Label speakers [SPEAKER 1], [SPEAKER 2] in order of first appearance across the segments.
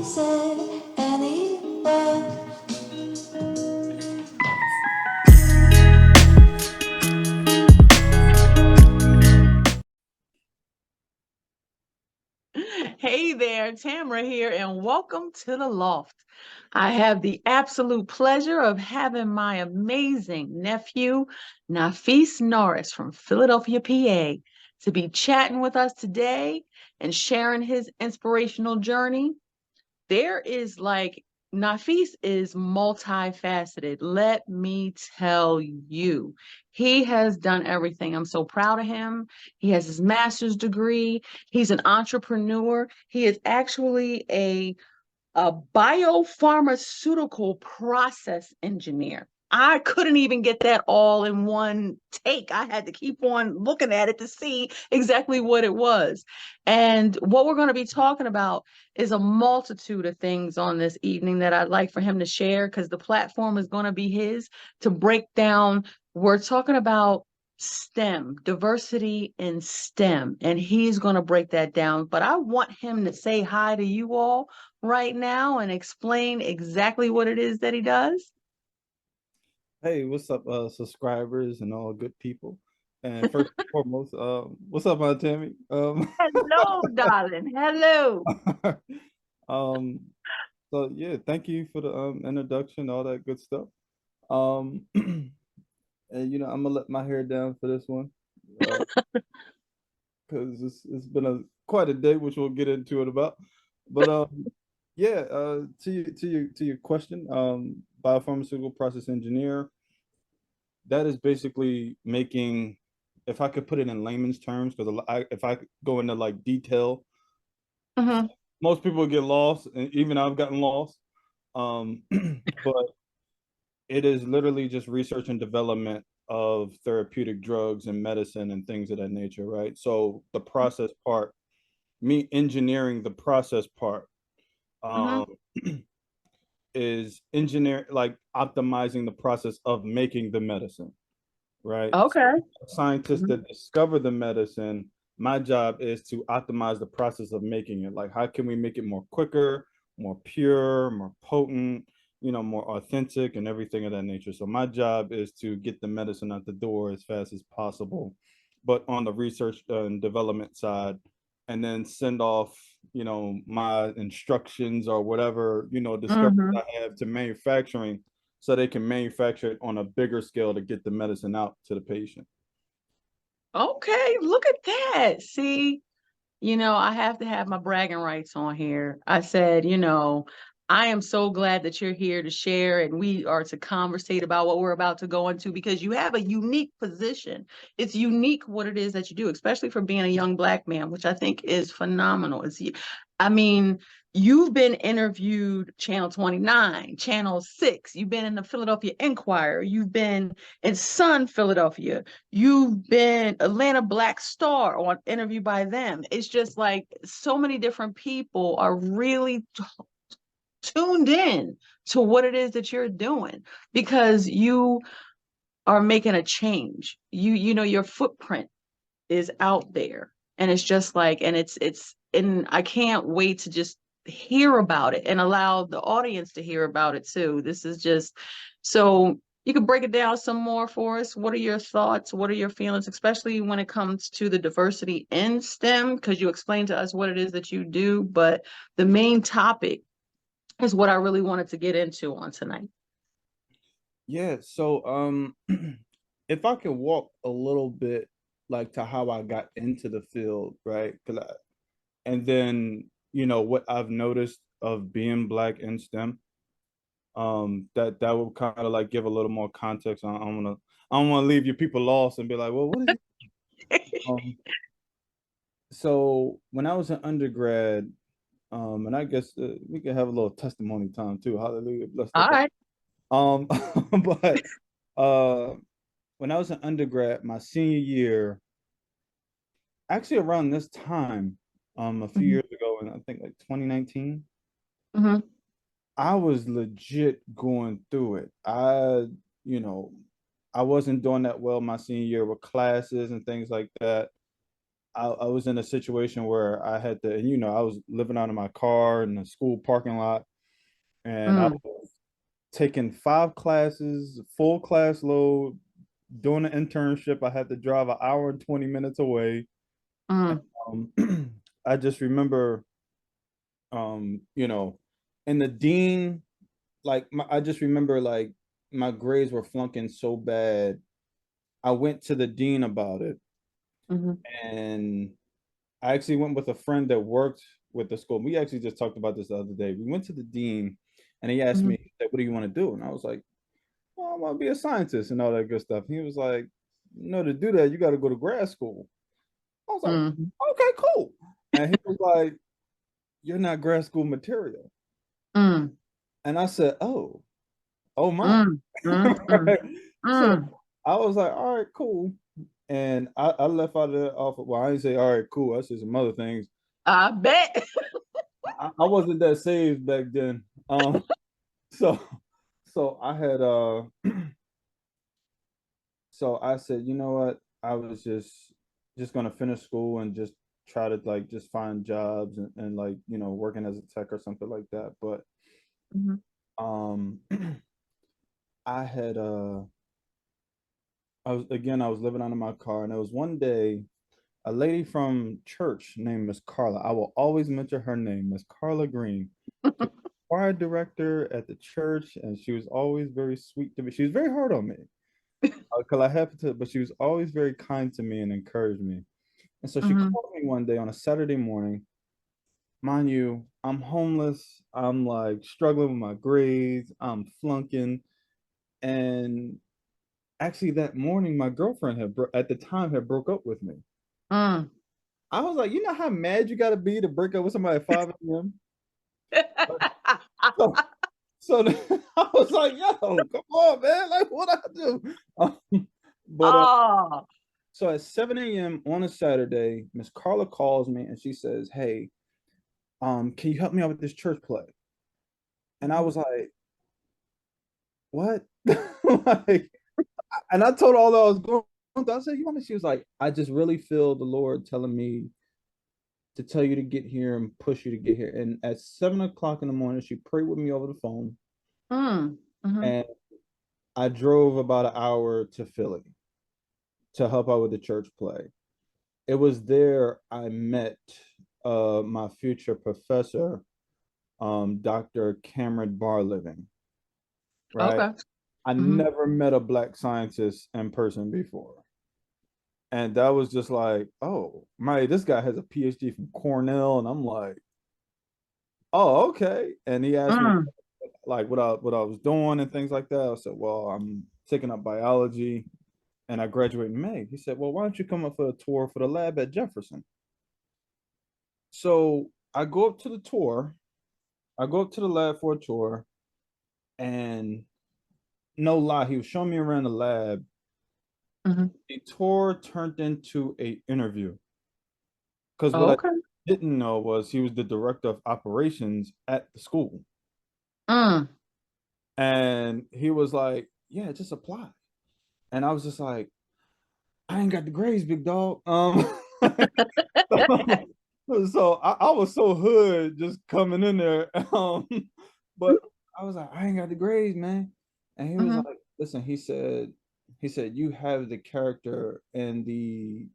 [SPEAKER 1] is it anywhere?
[SPEAKER 2] Hey there, Tamara here, and welcome to the Loft. I have the absolute pleasure of having my amazing nephew, Nafees Norris from Philadelphia, PA, to be chatting with us today and sharing his inspirational journey. There is like Nafis is multifaceted. Let me tell you, he has done everything. I'm so proud of him. He has his master's degree. He's an entrepreneur. He is actually a biopharmaceutical process engineer. I couldn't even get that all in one take. I had to keep on looking at it to see exactly what it was. And what we're going to be talking about is a multitude of things on this evening that I'd like for him to share because the platform is going to be his to break down. We're talking about STEM, diversity in STEM, and he's going to break that down. But I want him to say hi to you all right now and explain exactly what it is that he does?
[SPEAKER 3] Hey, what's up, subscribers and all good people? And first and foremost, what's up, Aunt Tammy?
[SPEAKER 2] Hello, darling. Hello.
[SPEAKER 3] Um, so yeah, thank you for the introduction, all that good stuff. Um, and I'm gonna let my hair down for this one, because it's been a quite a day, which we'll get into it about. But yeah, to your question, biopharmaceutical process engineer. That is basically making, if I could put it in layman's terms, because if I go into like detail,
[SPEAKER 2] Mhm.
[SPEAKER 3] most people get lost, and even I've gotten lost. But it is literally just research and development of therapeutic drugs and medicine and things of that nature, right? So the process part, me engineering the process part,
[SPEAKER 2] Mhm.
[SPEAKER 3] um, is engineer like optimizing the process of making the medicine, right?
[SPEAKER 2] Okay.
[SPEAKER 3] Scientists
[SPEAKER 2] Mhm.
[SPEAKER 3] that discover the medicine, my job is to optimize the process of making it. Like, how can we make it more quicker, more pure, more potent, more authentic and everything of that nature. So my job is to get the medicine out the door as fast as possible, but on the research and development side, and then send off, my instructions or whatever, discoveries
[SPEAKER 2] Mhm.
[SPEAKER 3] I have to manufacturing so they can manufacture it on a bigger scale to get the medicine out to the patient.
[SPEAKER 2] Okay, look at that. See, I have to have my bragging rights on here. I said, I am so glad that you're here to share and we are to conversate about what we're about to go into because you have a unique position. It's unique what it is that you do, especially for being a young Black man, which I think is phenomenal. I mean, you've been interviewed Channel 29, Channel 6, you've been in the Philadelphia Inquirer, you've been in Sun Philadelphia, you've been Atlanta Black Star on interview by them. It's just like so many different people are really tuned in to what it is that you're doing because you are making a change. Your footprint is out there. And it's just like, and and I can't wait to just hear about it and allow the audience to hear about it too. This is just so you can break it down some more for us. What are your thoughts? What are your feelings, especially when it comes to the diversity in STEM? Because you explained to us what it is that you do, but the main topic is what I really wanted to get into on tonight.
[SPEAKER 3] Yeah, so if I can walk a little bit like to how I got into the field, right? And then, what I've noticed of being Black in STEM, that will kind of like give a little more context. I don't want to leave you people lost and be like, well, what is it? Um, so when I was an undergrad, and I guess we can have a little testimony time too. Hallelujah, bless the
[SPEAKER 2] All
[SPEAKER 3] Father.
[SPEAKER 2] right.
[SPEAKER 3] Um, but uh, when I was an undergrad, my senior year, actually around this time, a few
[SPEAKER 2] Mhm.
[SPEAKER 3] years ago, and I think like 2019,
[SPEAKER 2] Mhm.
[SPEAKER 3] I was legit going through it. You know, I wasn't doing that well my senior year with classes and things like that. I was in a situation where I had to, and I was living out of my car in the school parking lot, and I
[SPEAKER 2] Mm,
[SPEAKER 3] was taking 5 classes, full class load, doing an internship. I had to drive an hour and 20 minutes away.
[SPEAKER 2] mm,
[SPEAKER 3] Um, I just remember, you know, and the dean, like, I just remember, like, my grades were flunking so bad. I went to the dean about it,
[SPEAKER 2] mhm,
[SPEAKER 3] and I actually went with a friend that worked with the school. We actually just talked about this the other day. We went to the dean, and he asked
[SPEAKER 2] mhm,
[SPEAKER 3] me, "What do you want to do?" And I was like, "Well, I want to be a scientist and all that good stuff." And he was like, "No, to do that, you got to go to grad school." I was like,
[SPEAKER 2] mhm,
[SPEAKER 3] "Okay, cool." And he was like, "You're not grad school material."
[SPEAKER 2] mm,
[SPEAKER 3] And I said, "Oh my."
[SPEAKER 2] mm, mm, mm,
[SPEAKER 3] So
[SPEAKER 2] mm.
[SPEAKER 3] I was like, "All right, cool." And I left out of the office. Well, I didn't say, "All right, cool." I said some other things.
[SPEAKER 2] I bet.
[SPEAKER 3] I wasn't that saved back then. So so I had so I said, you know what? I was just gonna finish school and just try to, like, just find jobs, and like, working as a tech or something like that. But
[SPEAKER 2] Mhm,
[SPEAKER 3] um I had I was living out of my car, and there was one day a lady from church named Miss Carla. I will always mention her name, Miss Carla Green. She was choir director at the church, and she was always very sweet to me. She was very hard on me because I happened to, but she was always very kind to me and encouraged me. And so she
[SPEAKER 2] mhm,
[SPEAKER 3] called me one day on a Saturday morning. Mind you, I'm homeless. I'm like struggling with my grades. I'm flunking. And actually, that morning, my girlfriend at the time had broke up with me.
[SPEAKER 2] mm.
[SPEAKER 3] I was like, you know how mad you got to be to break up with somebody at 5 a.m.? So, so I was like, yo, come on, man. Like, what I do? But
[SPEAKER 2] Oh.
[SPEAKER 3] so at 7 a.m. on a Saturday, Miss Carla calls me and she says, "Hey, can you help me out with this church play?" And I
[SPEAKER 2] Mhm,
[SPEAKER 3] was like, "What?" Like, and I told her all that I was going through. I said, "You want me?" She was like, "I just really feel the Lord telling me to tell you to get here and push you to get here." And at 7 o'clock in the morning, she prayed with me over the phone,
[SPEAKER 2] mm, mhm.
[SPEAKER 3] and I drove about an hour to Philly to help out with the church play. It was there I met my future professor, Dr. Cameron Barliving, right?
[SPEAKER 2] Okay.
[SPEAKER 3] I
[SPEAKER 2] Mhm,
[SPEAKER 3] never met a black scientist in person before. And that was just like, oh, my, this guy has a PhD from Cornell. And I'm like, oh, okay. And he asked me,
[SPEAKER 2] mm,
[SPEAKER 3] like, what I was doing and things like that. I said, well, I'm taking up biology and I graduate in May. He said, well, why don't you come up for a tour for the lab at Jefferson? So I go up to the tour. I go up to the lab for a tour, and no lie, he was showing me around the lab.
[SPEAKER 2] mhm.
[SPEAKER 3] The tour turned into a interview because what I
[SPEAKER 2] Okay.
[SPEAKER 3] didn't know was he was the director of operations at the school,
[SPEAKER 2] Mm.
[SPEAKER 3] and he was like, "Yeah, just apply." And I was just like, "I ain't got the grades, big dog." So I was so hood just coming in there. But I was like, I ain't got the grades, man. And he was
[SPEAKER 2] Mhm,
[SPEAKER 3] like, listen, he said, you have the character and the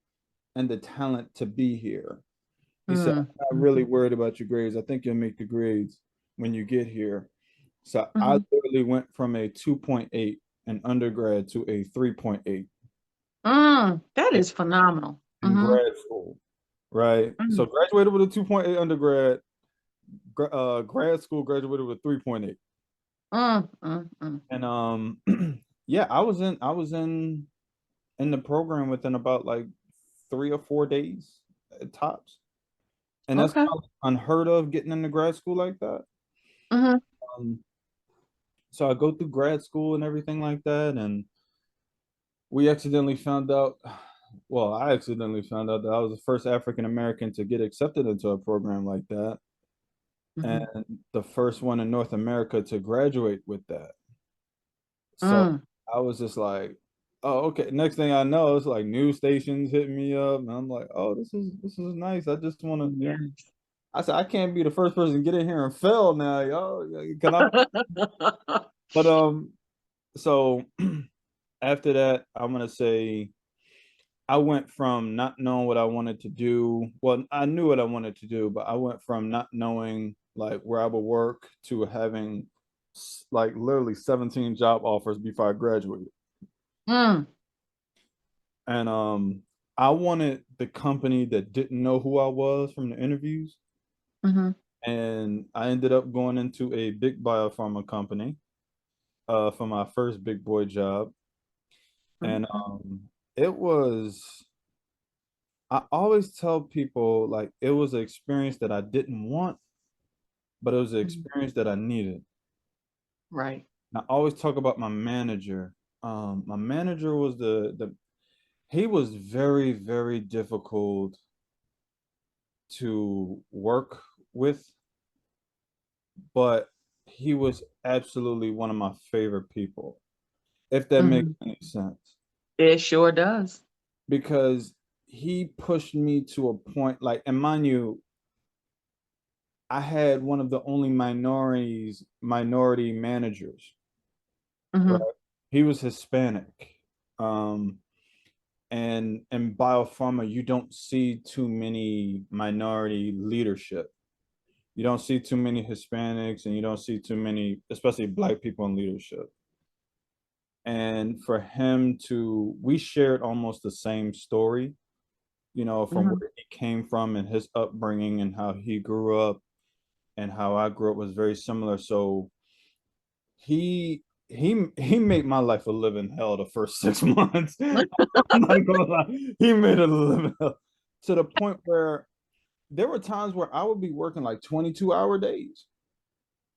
[SPEAKER 3] talent to be here. He said,
[SPEAKER 2] mm,
[SPEAKER 3] I'm not
[SPEAKER 2] mm,
[SPEAKER 3] really worried about your grades. I think you'll make the grades when you get here. So I
[SPEAKER 2] mhm.
[SPEAKER 3] literally went from a 2.8 in undergrad to a 3.8
[SPEAKER 2] That is phenomenal.
[SPEAKER 3] in
[SPEAKER 2] Mhm,
[SPEAKER 3] grad school, right? So
[SPEAKER 2] mm,
[SPEAKER 3] graduated with a 2.8 undergrad, grad school graduated with 3.8.
[SPEAKER 2] mm.
[SPEAKER 3] And yeah, I was in the program within about like 3 or 4 days at tops. And that's
[SPEAKER 2] Okay.
[SPEAKER 3] kind of unheard of, getting into grad school like that.
[SPEAKER 2] Mhm,
[SPEAKER 3] Um, so I go through grad school and everything like that, and we accidentally found out, well, I accidentally found out that I was the first African American to get accepted into a program like that, and
[SPEAKER 2] mhm,
[SPEAKER 3] the first one in North America to graduate with that. So
[SPEAKER 2] mm,
[SPEAKER 3] I was just like, Oh, okay. Next thing I know, it's like news stations hitting me up, and I'm like, oh, this is nice. I just want to.
[SPEAKER 2] Yes.
[SPEAKER 3] I said I can't be the first person to get in here and fail now, yo. Can I? But so after that, I'm gonna say I went from not knowing what I wanted to do. Well, I knew what I wanted to do, but I went from not knowing like where I would work to having like literally 17 job offers before I graduated.
[SPEAKER 2] Mm,
[SPEAKER 3] And I wanted the company that didn't know who I was from the interviews.
[SPEAKER 2] hmm
[SPEAKER 3] And I ended up going into a big biopharma company for my first big boy job. And
[SPEAKER 2] hmm
[SPEAKER 3] it was, I always tell people like it was an experience that I didn't want, but it was an experience that I needed.
[SPEAKER 2] Right.
[SPEAKER 3] And I always talk about my manager. My manager was the he was very, very difficult to work with, but he was absolutely one of my favorite people, if that makes
[SPEAKER 2] hmm
[SPEAKER 3] any sense.
[SPEAKER 2] It sure does.
[SPEAKER 3] Because he pushed me to a point like, and mind you, I had one of the only minority managers, right?
[SPEAKER 2] hmm
[SPEAKER 3] He was Hispanic. Um, and in biopharma, you don't see too many minority leadership. You don't see too many Hispanics, and you don't see too many, especially Black people in leadership. And for him to, we shared almost the same story, from
[SPEAKER 2] hmm
[SPEAKER 3] where he came from and his upbringing and how he grew up and how I grew up was very similar. So he made my life a living hell the first 6 months. I'm not gonna lie. He made it a living hell to the point where there were times where I would be working like 22-hour days.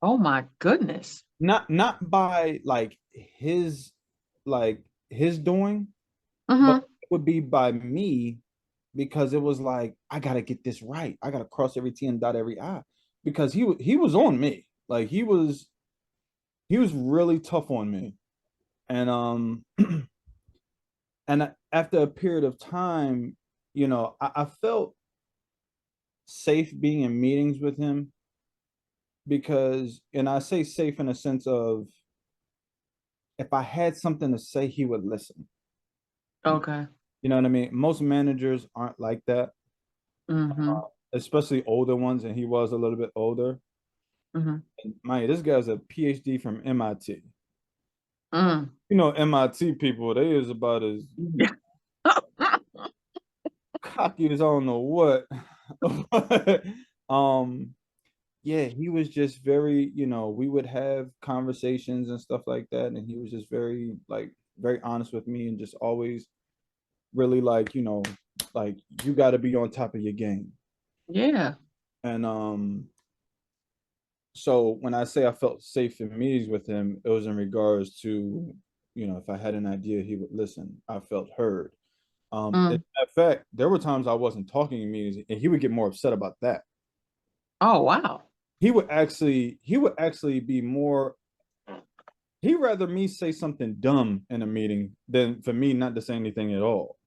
[SPEAKER 2] Oh my goodness.
[SPEAKER 3] Not by like his doing, but
[SPEAKER 2] hmm
[SPEAKER 3] it would be by me because it was like I gotta get this right. I gotta cross every T and dot every I because he was on me. Like he was really tough on me. And and after a period of time, I felt safe being in meetings with him because, and I say safe in a sense of if I had something to say, he would listen.
[SPEAKER 2] Okay.
[SPEAKER 3] You know what I mean? Most managers aren't like that,
[SPEAKER 2] hmm
[SPEAKER 3] especially older ones, and he was a little bit older.
[SPEAKER 2] hmm
[SPEAKER 3] And man, this guy's a PhD from MIT.
[SPEAKER 2] Mm.
[SPEAKER 3] MIT people, they is about as cocky as I don't know what. But, yeah, he was just very, we would have conversations and stuff like that, and he was just very, like, very honest with me and just always really like, like you got to be on top of your game.
[SPEAKER 2] Yeah.
[SPEAKER 3] And so when I say I felt safe in meetings with him, it was in regards to, if I had an idea, he would listen. I felt heard. In
[SPEAKER 2] Mm.
[SPEAKER 3] fact, there were times I wasn't talking in meetings, and he would get more upset about that.
[SPEAKER 2] Oh wow.
[SPEAKER 3] He would actually be more. He'd rather me say something dumb in a meeting than for me not to say anything at all.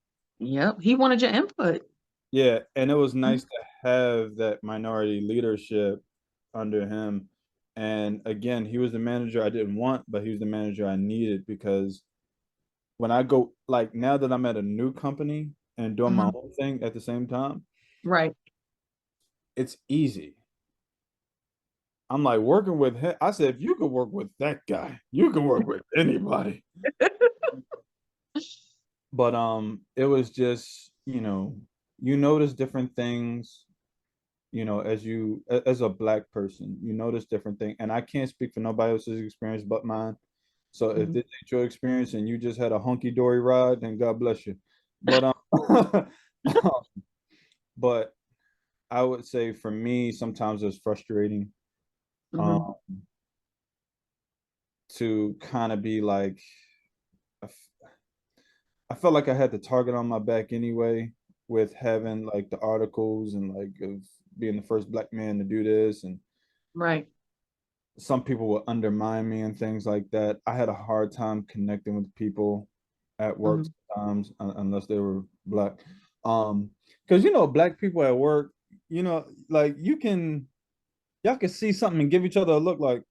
[SPEAKER 2] Yep. He wanted your input.
[SPEAKER 3] Yeah, and it was
[SPEAKER 2] Mhm.
[SPEAKER 3] nice to have that minority leadership under him. And again, he was the manager I didn't want, but he was the manager I needed because when I go, like now that I'm at a new company and doing my
[SPEAKER 2] Mhm.
[SPEAKER 3] own thing at the same time,
[SPEAKER 2] Right.
[SPEAKER 3] it's easy. I'm like working with him. I said, if you could work with that guy, you can work with anybody. But it was just, you notice different things, as a Black person, you notice different things. And I can't speak for nobody else's experience but mine. So if
[SPEAKER 2] Mhm.
[SPEAKER 3] this ain't your experience and you just had a hunky dory ride, then God bless you. But but I would say for me, sometimes it's frustrating um
[SPEAKER 2] Mhm.
[SPEAKER 3] to kind of be like I I felt like I had the target on my back anyway with having like the articles and like of being the first Black man to do this, and
[SPEAKER 2] Right.
[SPEAKER 3] some people would undermine me and things like that. I had a hard time connecting with people at work
[SPEAKER 2] Mhm.
[SPEAKER 3] sometimes, unless they were black. Because black people at work, like y'all can see something and give each other a look like,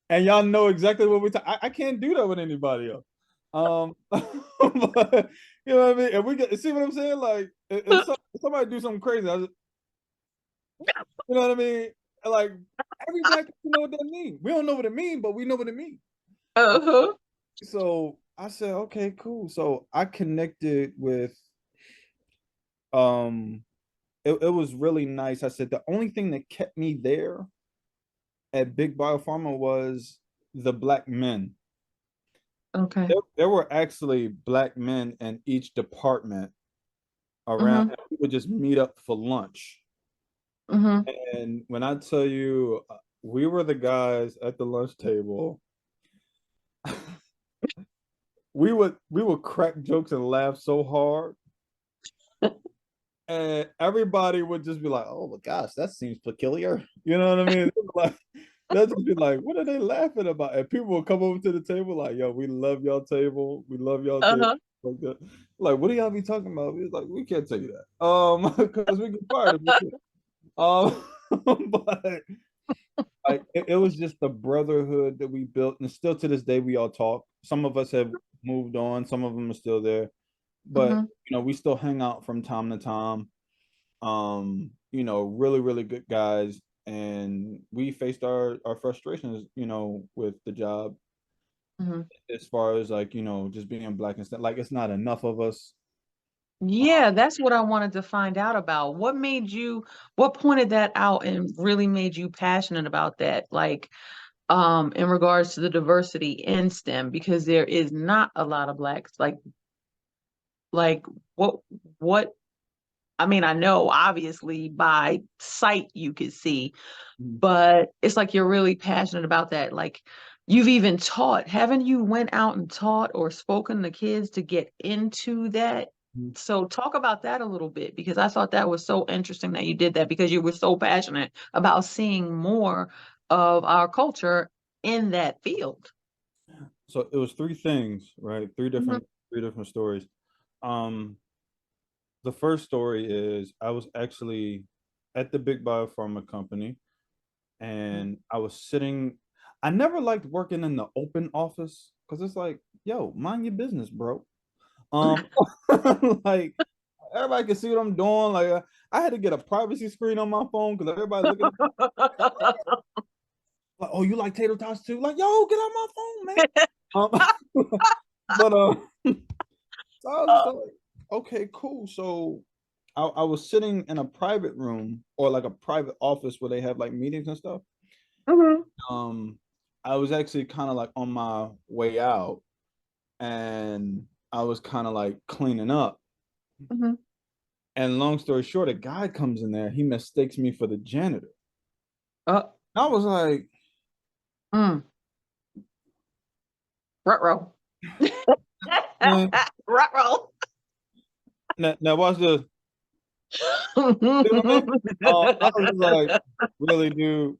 [SPEAKER 3] and y'all know exactly what I can't do that with anybody else. But you know what I mean? And we get see what I'm saying? Like if somebody do something crazy, you know what I mean? Like every black person know what that means. We don't know what it means, but we know what it means.
[SPEAKER 2] Uh-huh.
[SPEAKER 3] So I said, okay, cool. So I connected with um it was really nice. I said the only thing that kept me there at Big Biopharma was the black men.
[SPEAKER 2] Okay.
[SPEAKER 3] There were actually black men in each department around,
[SPEAKER 2] Mhm.
[SPEAKER 3] and we would just meet up for lunch.
[SPEAKER 2] Mhm.
[SPEAKER 3] And when I tell you, we were the guys at the lunch table. We would crack jokes and laugh so hard, and everybody would just be like, "Oh my gosh, that seems peculiar." You know what I mean? Like they'll just be like, "What are they laughing about?" And people will come over to the table like, "Yo, we love y'all table. We love y'all table."
[SPEAKER 2] Uh-huh.
[SPEAKER 3] Like that. Like, what do y'all be talking about? We was like, we can't tell you that. Because we get fired if we do. But like it was just the brotherhood that we built, and still to this day we all talk. Some of us have moved on, some of them are still there, but
[SPEAKER 2] Mhm.
[SPEAKER 3] we still hang out from time to time. Really, really good guys, and we faced our frustrations, with the job
[SPEAKER 2] Mhm.
[SPEAKER 3] as far as like, just being black and stuff. Like it's not enough of us.
[SPEAKER 2] Yeah, that's what I wanted to find out about. What pointed that out and really made you passionate about that? Like, in regards to the diversity in STEM, because there is not a lot of blacks. Like what, what, I mean, I know obviously by sight you could see,
[SPEAKER 3] Mhm.
[SPEAKER 2] but it's like you're really passionate about that. Like you've even taught, haven't you went out and taught or spoken to kids to get into that? So talk about that a little bit because I thought that was so interesting that you did that because you were so passionate about seeing more of our culture in that field.
[SPEAKER 3] So it was three things, right? Three
[SPEAKER 2] Mhm,
[SPEAKER 3] different stories. Um, the first story is I was actually at the big biopharma company, and I was sitting. I never liked working in the open office because it's like, yo, mind your business, bro. Um, like everybody can see what I'm doing. Like I had to get a privacy screen on my phone because everybody looking at me like, oh, you like tater tots too? Like, yo, get out my phone, man. But so I was just like, okay, cool. So I was sitting in a private room or like a private office where they have like meetings and stuff.
[SPEAKER 2] Mhm,
[SPEAKER 3] Um, I was actually kind of like on my way out, and I was kind of like cleaning up.
[SPEAKER 2] mhm.
[SPEAKER 3] And long story short, a guy comes in there. He mistakes me for the janitor.
[SPEAKER 2] Uh,
[SPEAKER 3] I was like,
[SPEAKER 2] mm, Ruh-roh.
[SPEAKER 3] man,
[SPEAKER 2] Ruh-roh.
[SPEAKER 3] now watch this. You know what I mean? I was just like, really, dude.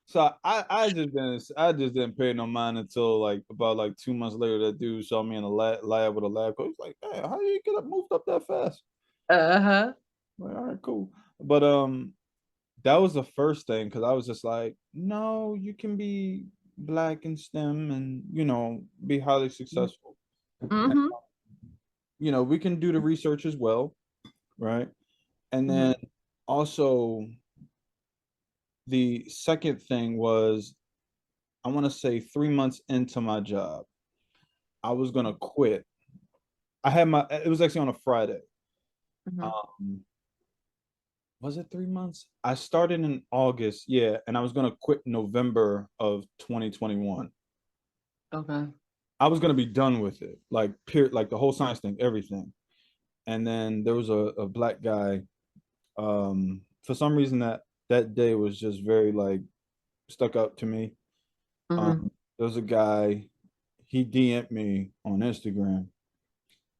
[SPEAKER 3] So I just didn't pay no mind until like about like 2 months later. That dude saw me in a lab with a lab coat. He's like, "Hey, how you get up moved up that fast?"
[SPEAKER 2] Uh-huh.
[SPEAKER 3] I'm like, all right, cool. But that was the first thing because I was just like, no, you can be black in STEM and be highly successful. And,
[SPEAKER 2] Mhm,
[SPEAKER 3] we can do the research as well, right? And
[SPEAKER 2] mhm.
[SPEAKER 3] then also the second thing was I want to say 3 months into my job, I was gonna quit. It was actually on a Friday.
[SPEAKER 2] Mhm.
[SPEAKER 3] Um, was it 3 months? I started in August, yeah, and I was gonna quit November of 2021.
[SPEAKER 2] Okay.
[SPEAKER 3] I was gonna be done with it, like period, like the whole science thing, everything. And then there was a black guy. For some reason that day was just very like stuck up to me.
[SPEAKER 2] Mhm.
[SPEAKER 3] There was a guy, he DM'd me on Instagram,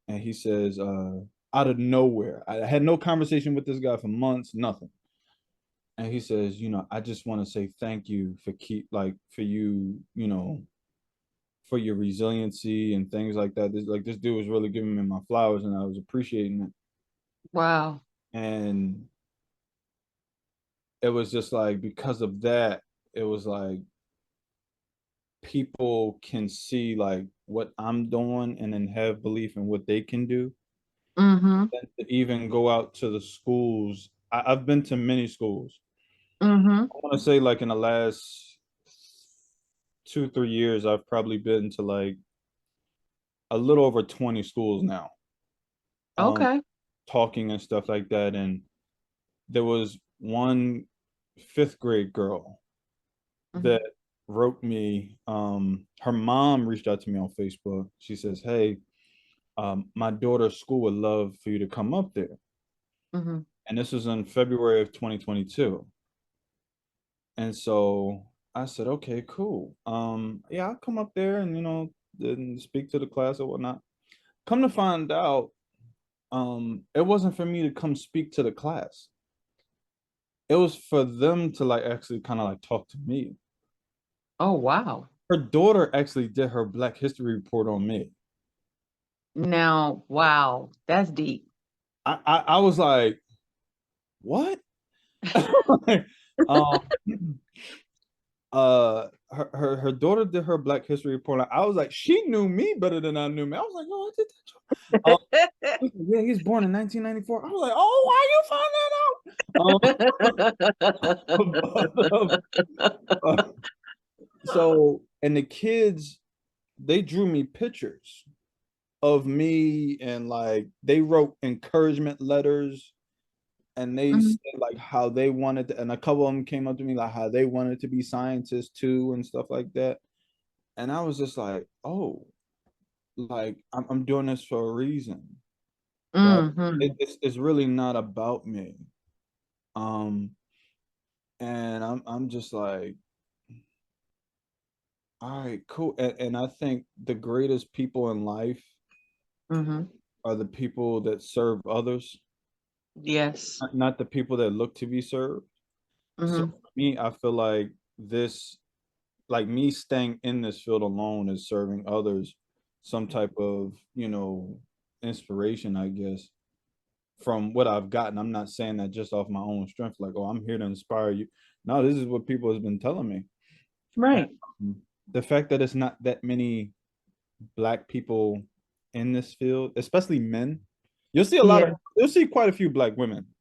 [SPEAKER 3] and he says, out of nowhere, I had no conversation with this guy for months, nothing. And he says, I just want to say thank you for for you, for your resiliency and things like that. This dude was really giving me my flowers, and I was appreciating it.
[SPEAKER 2] Wow.
[SPEAKER 3] And it was just like, because of that, it was like people can see like what I'm doing and then have belief in what they can do.
[SPEAKER 2] Mm-hmm.
[SPEAKER 3] And to even go out to the schools. I've been to many schools.
[SPEAKER 2] Mm-hmm.
[SPEAKER 3] I want to say like in the last 2, 3 years, I've probably been to like a little over 20 schools now, um,
[SPEAKER 2] Okay.
[SPEAKER 3] talking and stuff like that. And there was one fifth grade girl
[SPEAKER 2] Mm-hmm.
[SPEAKER 3] that wrote me. Her mom reached out to me on Facebook. She says, "Hey, my daughter's school would love for you to come up there."
[SPEAKER 2] Mm-hmm.
[SPEAKER 3] And this was in February of 2022. And so I said, "Okay, cool. Yeah, I'll come up there and then speak to the class or whatnot." Come to find out, it wasn't for me to come speak to the class. It was for them to like actually kind of like talk to me.
[SPEAKER 2] Oh, wow.
[SPEAKER 3] Her daughter actually did her Black History report on me.
[SPEAKER 2] Now, wow, that's deep.
[SPEAKER 3] I was like, what? um, her daughter did her Black History report. I was like, she knew me better than I knew me. I was like, oh, I did that. Yeah, he's born in 1994. I was like, oh, why you find that out? So, and the kids, they drew me pictures of me, and like they wrote encouragement letters, and they
[SPEAKER 2] Mhm.
[SPEAKER 3] said like how they wanted to, and a couple of them came up to me like how they wanted to be scientists too and stuff like that. And I was just like, oh, like I'm doing this for a reason, right?
[SPEAKER 2] Mhm.
[SPEAKER 3] It's really not about me. Um, and I'm just like, all right, cool. And I think the greatest people in life
[SPEAKER 2] Mhm.
[SPEAKER 3] are the people that serve others,
[SPEAKER 2] Yes.
[SPEAKER 3] not the people that look to be served. So
[SPEAKER 2] Mhm.
[SPEAKER 3] for me, I feel like this, like me staying in this field alone is serving others some type of, inspiration, I guess, from what I've gotten. I'm not saying that just off my own strength, like, oh, I'm here to inspire you. No, this is what people has been telling me. And
[SPEAKER 2] Right.
[SPEAKER 3] the fact that it's not that many Black people in this field, especially men.
[SPEAKER 2] Yeah.
[SPEAKER 3] You'll see quite a few Black women,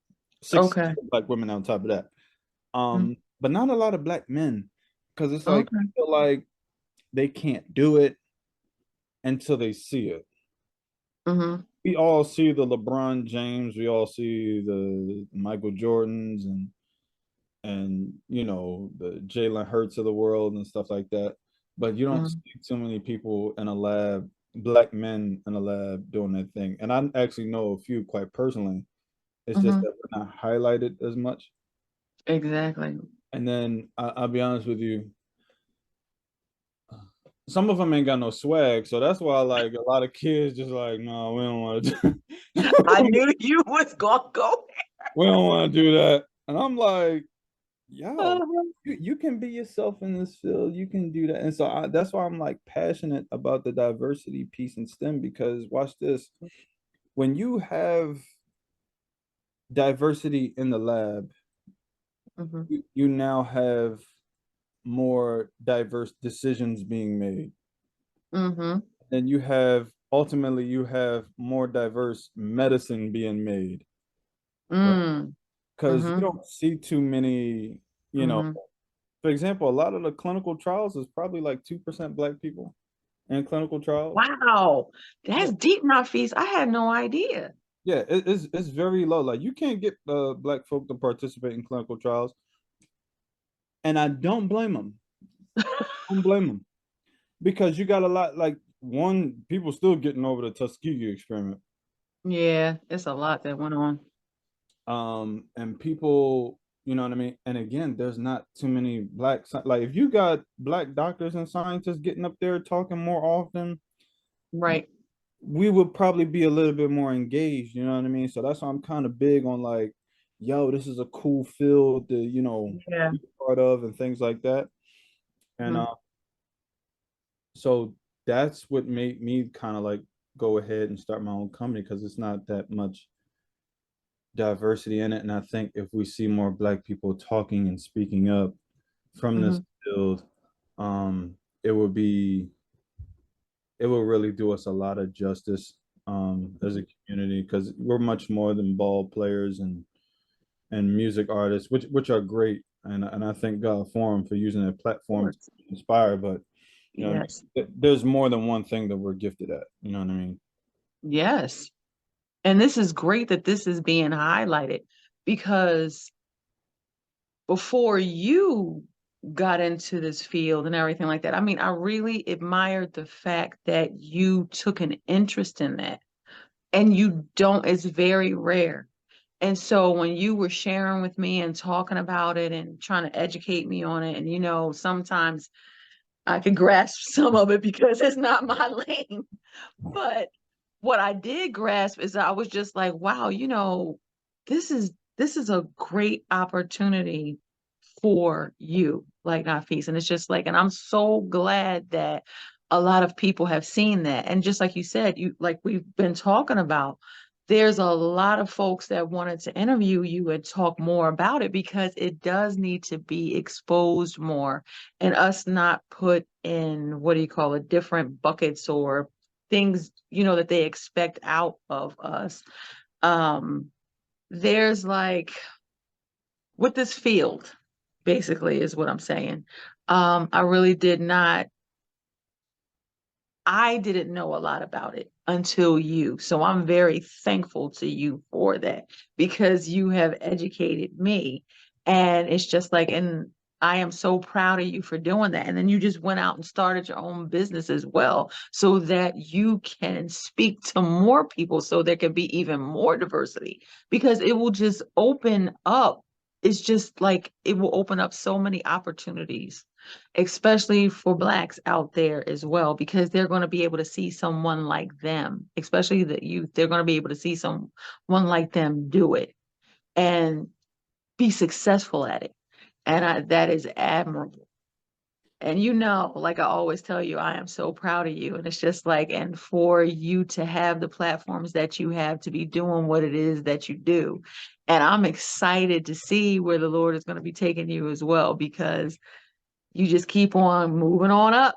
[SPEAKER 3] six
[SPEAKER 2] Okay.
[SPEAKER 3] Black women on top of that.
[SPEAKER 2] Mm.
[SPEAKER 3] But not a lot of Black men, because it's like
[SPEAKER 2] Okay.
[SPEAKER 3] I feel like they can't do it until they see it.
[SPEAKER 2] Mhm.
[SPEAKER 3] We all see the LeBron James, we all see the Michael Jordans, and the Jalen Hurts of the world and stuff like that. But you don't see
[SPEAKER 2] Mhm.
[SPEAKER 3] too many people in a lab, Black men in a lab doing that thing. And I actually know a few quite personally. It's just
[SPEAKER 2] Mhm.
[SPEAKER 3] that we're not highlighted as much.
[SPEAKER 2] Exactly.
[SPEAKER 3] And then I'll be honest with you, some of them ain't got no swag, so that's why like a lot of kids just like, no, we don't want to.
[SPEAKER 2] I knew you was gonna go.
[SPEAKER 3] We don't want to do that. And I'm like, yo,
[SPEAKER 2] Uh-huh.
[SPEAKER 3] you can be yourself in this field. You can do that. And so that's why I'm like passionate about the diversity piece in STEM, because watch this. When you have diversity in the lab,
[SPEAKER 2] Mhm.
[SPEAKER 3] you now have more diverse decisions being made.
[SPEAKER 2] Mhm.
[SPEAKER 3] And ultimately you have more diverse medicine being made, right?
[SPEAKER 2] Mm.
[SPEAKER 3] Because you
[SPEAKER 2] Mhm.
[SPEAKER 3] don't see too many, you know,
[SPEAKER 2] Mhm.
[SPEAKER 3] for example, a lot of the clinical trials is probably like 2% Black people in clinical trials.
[SPEAKER 2] Wow.
[SPEAKER 3] Yeah,
[SPEAKER 2] That's deep, Nafees. I had no idea.
[SPEAKER 3] yeah, it's very low. Like you can't get Black folk to participate in clinical trials, and I don't blame them. Don't blame them, because you got a lot, like, one, people still getting over the Tuskegee experiment.
[SPEAKER 2] Yeah, it's a lot that went on.
[SPEAKER 3] And people, you know what I mean? And again, there's not too many like if you got Black doctors and scientists getting up there talking more often,
[SPEAKER 2] Right.
[SPEAKER 3] we would probably be a little bit more engaged, you know what I mean? So that's why I'm kind of big on like, yo, this is a cool field to,
[SPEAKER 2] Yeah.
[SPEAKER 3] be part of and things like that. And
[SPEAKER 2] Mhm.
[SPEAKER 3] so that's what made me kind of like go ahead and start my own company, because it's not that much diversity in it. And I think if we see more Black people talking and speaking up from this
[SPEAKER 2] Mhm.
[SPEAKER 3] field, um, it would be it will really do us a lot of justice as a community, because we're much more than ball players and music artists, which are great, and I thank God for them for using their
[SPEAKER 2] Of
[SPEAKER 3] platform to
[SPEAKER 2] course.
[SPEAKER 3] inspire. But you know,
[SPEAKER 2] Yes.
[SPEAKER 3] there's more than one thing that we're gifted at. You know what I mean?
[SPEAKER 2] Yes. And this is great that this is being highlighted because before you got into this field and everything like that, I mean, I really admired the fact that you took an interest in that. And you don't, it's very rare. And so when you were sharing with me and talking about it and trying to educate me on it, and sometimes I can grasp some of it because it's not my lane. But what I did grasp is I was just like, wow, this is a great opportunity for you, like Nafees. And it's just like, and I'm so glad that a lot of people have seen that. And just like you said, you like we've been talking about, there's a lot of folks that wanted to interview you and talk more about it because it does need to be exposed more and us not put in what do you call it, different buckets or things, that they expect out of us. Um, there's like with this field, basically, is what I'm saying. I really did not, I didn't know a lot about it until you. So I'm very thankful to you for that because you have educated me. And it's just like, and I am so proud of you for doing that. And then you just went out and started your own business as well so that you can speak to more people so there can be even more diversity because it will just open up. It's just like it will open up so many opportunities especially for Blacks out there as well, because they're going to be able to see someone like them, especially the youth. They're going to be able to see someone like them do it and be successful at it. And that is admirable. And like I always tell you, I am so proud of you. And it's just like, and for you to have the platforms that you have to be doing what it is that you do. And I'm excited to see where the Lord is going to be taking you as well, because you just keep on moving on up.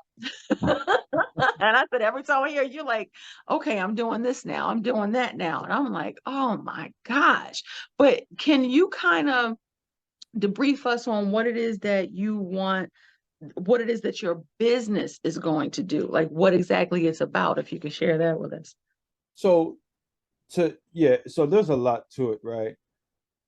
[SPEAKER 2] And I said, every time I hear you, like, okay, I'm doing this now, I'm doing that now. And I'm like, oh my gosh. But can you kind of debrief us on what it is that you want, what it is that your business is going to do? Like what exactly it's about, if you could share that with us.
[SPEAKER 3] So so there's a lot to it, right?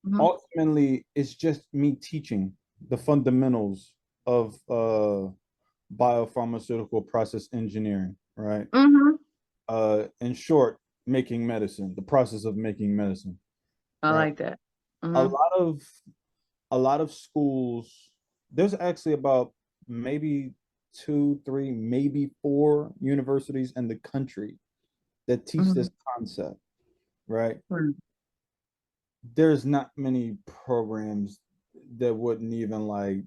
[SPEAKER 2] Hmm.
[SPEAKER 3] Ultimately, it's just me teaching the fundamentals of biopharmaceutical process engineering, right?
[SPEAKER 2] Hmm.
[SPEAKER 3] In short, making medicine, the process of making medicine,
[SPEAKER 2] I
[SPEAKER 3] right?
[SPEAKER 2] like that.
[SPEAKER 3] A
[SPEAKER 2] Hmm.
[SPEAKER 3] lot of a lot of schools, there's actually about maybe two, three, maybe four universities in the country that teach
[SPEAKER 2] Hmm.
[SPEAKER 3] this concept, right?
[SPEAKER 2] Hmm.
[SPEAKER 3] There's not many programs that wouldn't even like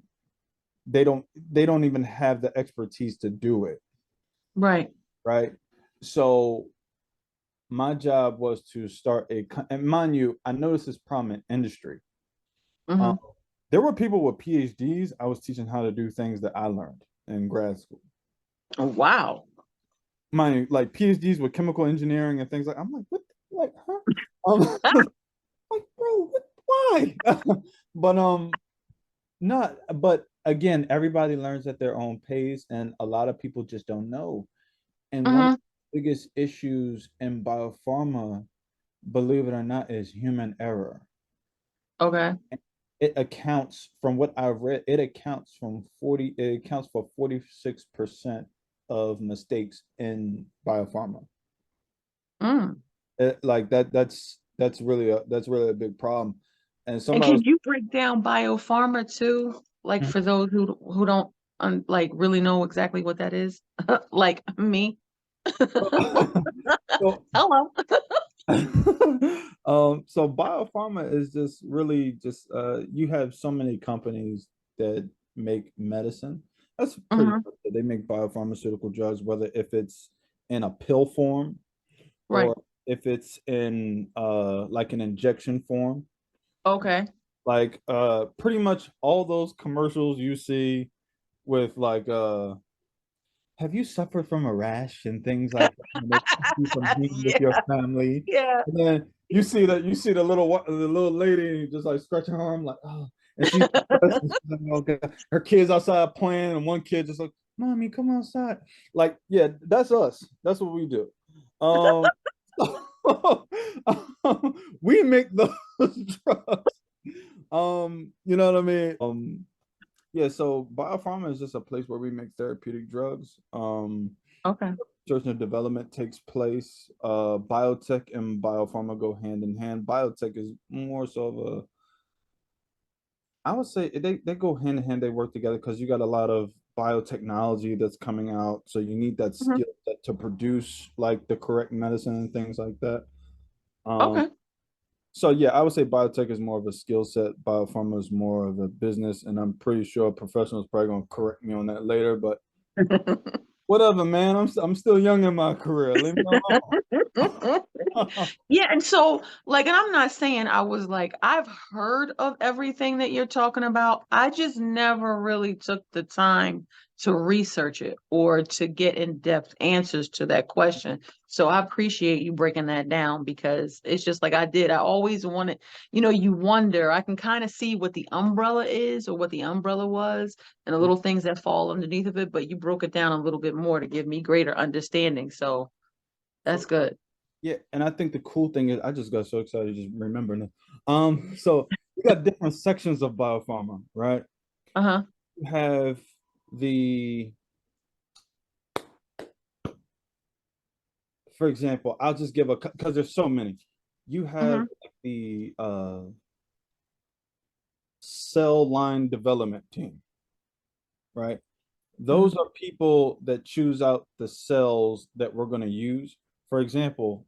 [SPEAKER 3] they don't even have the expertise to do it,
[SPEAKER 2] Right.
[SPEAKER 3] right? So my job was to start and mind you, I know this is prominent industry. Um,
[SPEAKER 2] Hmm.
[SPEAKER 3] there were people with PhDs. I was teaching how to do things that I learned in grad school.
[SPEAKER 2] Oh, wow.
[SPEAKER 3] Mind you, like PhDs with chemical engineering and things like. I'm like, what? Like, huh? Like, bro, why? But not. But again, everybody learns at their own pace, and a lot of people just don't know. And one of
[SPEAKER 2] Hmm.
[SPEAKER 3] the biggest issues in biopharma, believe it or not, is human error.
[SPEAKER 2] Okay.
[SPEAKER 3] It accounts from what I've read, it accounts for 46% of mistakes in biopharma.
[SPEAKER 2] Mm.
[SPEAKER 3] Like that's really a big problem. And
[SPEAKER 2] And
[SPEAKER 3] somebody
[SPEAKER 2] can
[SPEAKER 3] was
[SPEAKER 2] you break down biopharma too? Like for those who don't like really know exactly what that is, like me.
[SPEAKER 3] so
[SPEAKER 2] Hello.
[SPEAKER 3] so biopharma is just really just you have so many companies that make medicine. That's pretty
[SPEAKER 2] Hmm.
[SPEAKER 3] much They make biopharmaceutical drugs, whether if it's in a pill form
[SPEAKER 2] Right.
[SPEAKER 3] or if it's in like an injection form.
[SPEAKER 2] Okay.
[SPEAKER 3] Like pretty much all those commercials you see with like have you suffered from a rash and things like that? And they keep you from being with your
[SPEAKER 2] Yeah.
[SPEAKER 3] family.
[SPEAKER 2] Yeah.
[SPEAKER 3] And then you see the little lady just like stretching her arm like, oh, and she's depressed and she's like, oh God. Her kids outside playing, and one kid just like, mommy, come outside. Like, yeah, that's us. That's what we do. Um, we make those drugs. You know what I mean? Yeah, so biopharma is just a place where we make therapeutic drugs.
[SPEAKER 2] Okay.
[SPEAKER 3] Research and development takes place. Biotech and biopharma go hand in hand. Biotech is more so of a, I would say they go hand in hand, they work together because you got a lot of biotechnology that's coming out. So you need that
[SPEAKER 2] Mhm.
[SPEAKER 3] skill set to produce like the correct medicine and things like that. Um,
[SPEAKER 2] Okay.
[SPEAKER 3] so yeah, I would say biotech is more of a skill set. Biopharma is more of a business, and I'm pretty sure professionals probably gonna correct me on that later. But whatever, man. I'm still young in my career. Leave me alone.
[SPEAKER 2] Yeah, and so like, and I'm not saying I was like, I've heard of everything that you're talking about. I just never really took the time to research it or to get in-depth answers to that question. So I appreciate you breaking that down because it's just like I did. I always wanted, you wonder, I can kind of see what the umbrella is or what the umbrella was and the little things that fall underneath of it, but you broke it down a little bit more to give me greater understanding. So that's
[SPEAKER 3] So
[SPEAKER 2] good.
[SPEAKER 3] yeah, and I think the cool thing is I just got so excited just remembering it. So we got different sections of biopharma, right?
[SPEAKER 2] Uh-huh.
[SPEAKER 3] You have the, for example, I'll just give a because there's so many. You have
[SPEAKER 2] Mhm.
[SPEAKER 3] like the cell line development team, right? Those
[SPEAKER 2] Mhm.
[SPEAKER 3] are people that choose out the cells that we're going to use. For example,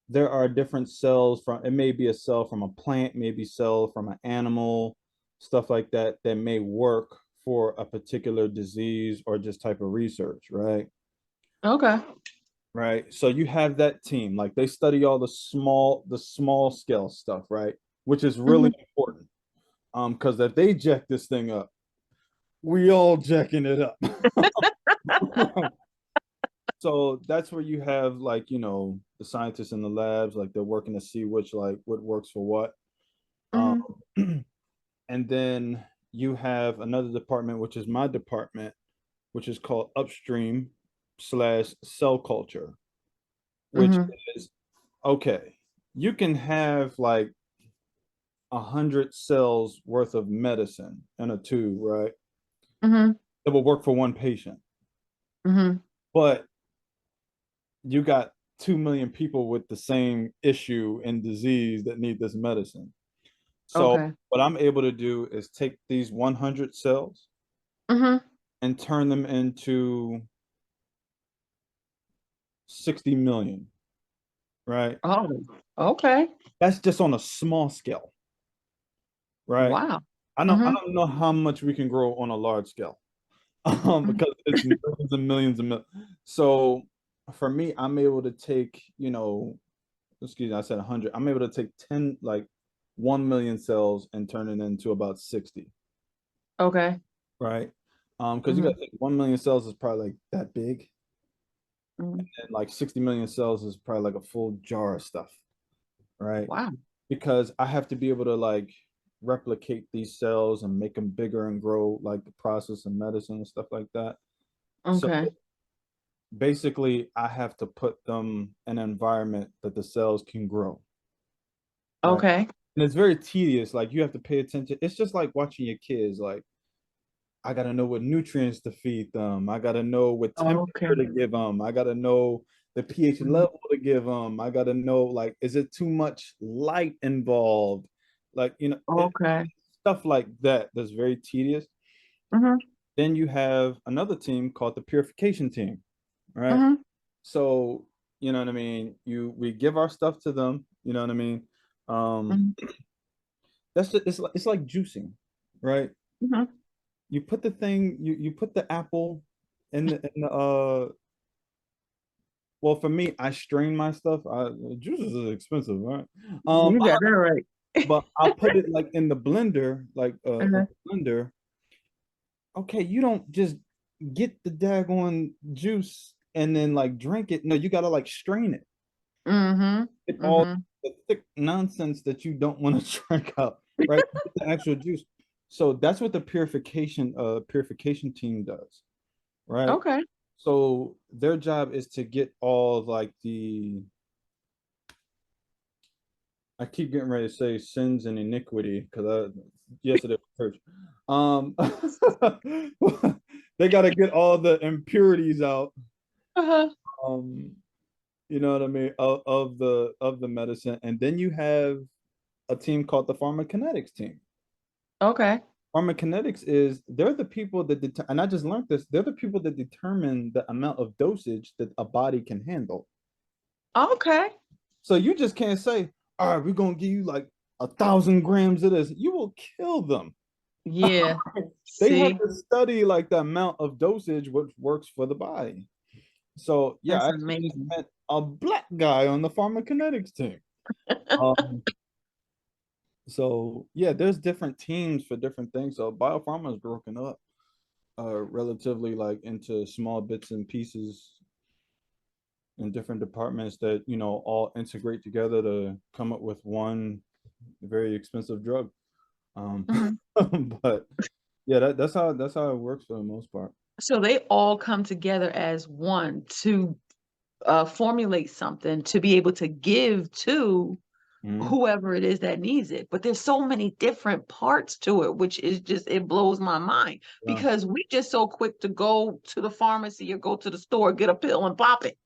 [SPEAKER 3] there are different cells from, it may be a cell from a plant, maybe cell from an animal, stuff like that, that may work for a particular disease or just type of research, right?
[SPEAKER 2] Okay.
[SPEAKER 3] Right. So you have that team, like they study all the small scale stuff, right? Which is really
[SPEAKER 2] Mhm.
[SPEAKER 3] important. Because if they jack this thing up, we all jacking it up. So that's where you have like, the scientists in the labs, like they're working to see which like what works for what. Um,
[SPEAKER 2] Mhm.
[SPEAKER 3] and then you have another department, which is my department, which is called upstream slash cell culture, which
[SPEAKER 2] Mhm.
[SPEAKER 3] is okay. You can have like 100 cells worth of medicine in a tube, right?
[SPEAKER 2] Mhm.
[SPEAKER 3] It will work for one patient,
[SPEAKER 2] Mhm.
[SPEAKER 3] but you got 2 million people with the same issue and disease that need this medicine. So
[SPEAKER 2] Okay.
[SPEAKER 3] what I'm able to do is take these 100 cells
[SPEAKER 2] Mhm.
[SPEAKER 3] and turn them into 60 million, right?
[SPEAKER 2] Oh, okay.
[SPEAKER 3] That's just on a small scale, right?
[SPEAKER 2] Wow.
[SPEAKER 3] I
[SPEAKER 2] Mhm.
[SPEAKER 3] don't know how much we can grow on a large scale.
[SPEAKER 2] Mhm.
[SPEAKER 3] Because it's millions and millions and millions. So for me, I'm able to take, excuse me, I said 100. I'm able to take 10, like 1 million cells and turn it into about 60,
[SPEAKER 2] Okay.
[SPEAKER 3] right? Because you got
[SPEAKER 2] Mhm.
[SPEAKER 3] to think 1 million cells is probably like that big,
[SPEAKER 2] Mhm.
[SPEAKER 3] and like 60 million cells is probably like a full jar of stuff, right?
[SPEAKER 2] Wow.
[SPEAKER 3] Because I have to be able to like replicate these cells and make them bigger and grow like the process of medicine and stuff like that. So
[SPEAKER 2] Okay.
[SPEAKER 3] basically, I have to put them in an environment that the cells can grow, right?
[SPEAKER 2] Okay.
[SPEAKER 3] And it's very tedious. Like you have to pay attention. It's just like watching your kids. Like I gotta know what nutrients to feed them. I gotta know what
[SPEAKER 2] Okay.
[SPEAKER 3] temperature to give them. I gotta know the pH
[SPEAKER 2] Mhm.
[SPEAKER 3] level to give them. I gotta know like is it too much light involved? Like
[SPEAKER 2] Okay.
[SPEAKER 3] stuff like that. That's very tedious.
[SPEAKER 2] Mhm.
[SPEAKER 3] Then you have another team called the purification team, right?
[SPEAKER 2] Mhm.
[SPEAKER 3] So you know what I mean. We give our stuff to them. You know what I mean. Um,
[SPEAKER 2] Mhm.
[SPEAKER 3] that's just, it's like juicing, right?
[SPEAKER 2] Mhm.
[SPEAKER 3] you put the thing, you put the apple in the well, for me, I strain my stuff. Juices is expensive, right?
[SPEAKER 2] You got that right.
[SPEAKER 3] But I'll put it like in the blender, like in
[SPEAKER 2] Uh-huh.
[SPEAKER 3] the blender. Okay, you don't just get the daggone juice and then like drink it. No, you gotta like strain it. Get all
[SPEAKER 2] Mm-hmm.
[SPEAKER 3] the thick nonsense that you don't want to drink out, right? Get the actual juice. So that's what the purification team does, right?
[SPEAKER 2] Okay.
[SPEAKER 3] So their job is to get all like the, I keep getting ready to say sins and iniquity because yesterday was church. Um, they got to get all the impurities out.
[SPEAKER 2] Uh-huh.
[SPEAKER 3] Um, you know what I mean, of the medicine, and then you have a team called the pharmacokinetics team.
[SPEAKER 2] Okay.
[SPEAKER 3] Pharmacokinetics is they're the people that and I just learned this. They're the people that determine the amount of dosage that a body can handle.
[SPEAKER 2] Okay.
[SPEAKER 3] So you just can't say, all right, we're gonna give you like 1,000 grams of this. You will kill them.
[SPEAKER 2] Yeah.
[SPEAKER 3] They have
[SPEAKER 2] See,
[SPEAKER 3] to study like the amount of dosage which works for the body. So yeah, I
[SPEAKER 2] that's
[SPEAKER 3] actually just
[SPEAKER 2] amazing.
[SPEAKER 3] met a black guy on the pharmacokinetics team. Um, so yeah, there's different teams for different things. So biopharma is broken up relatively like into small bits and pieces in different departments that all integrate together to come up with one very expensive drug. Um,
[SPEAKER 2] Mhm.
[SPEAKER 3] but yeah, that's how it works for the most part.
[SPEAKER 2] So they all come together as one to formulate something to be able to give to
[SPEAKER 3] Mhm.
[SPEAKER 2] whoever it is that needs it. But there's so many different parts to it, which is just, it blows my mind
[SPEAKER 3] Yeah,
[SPEAKER 2] because we just so quick to go to the pharmacy or go to the store, get a pill and pop it.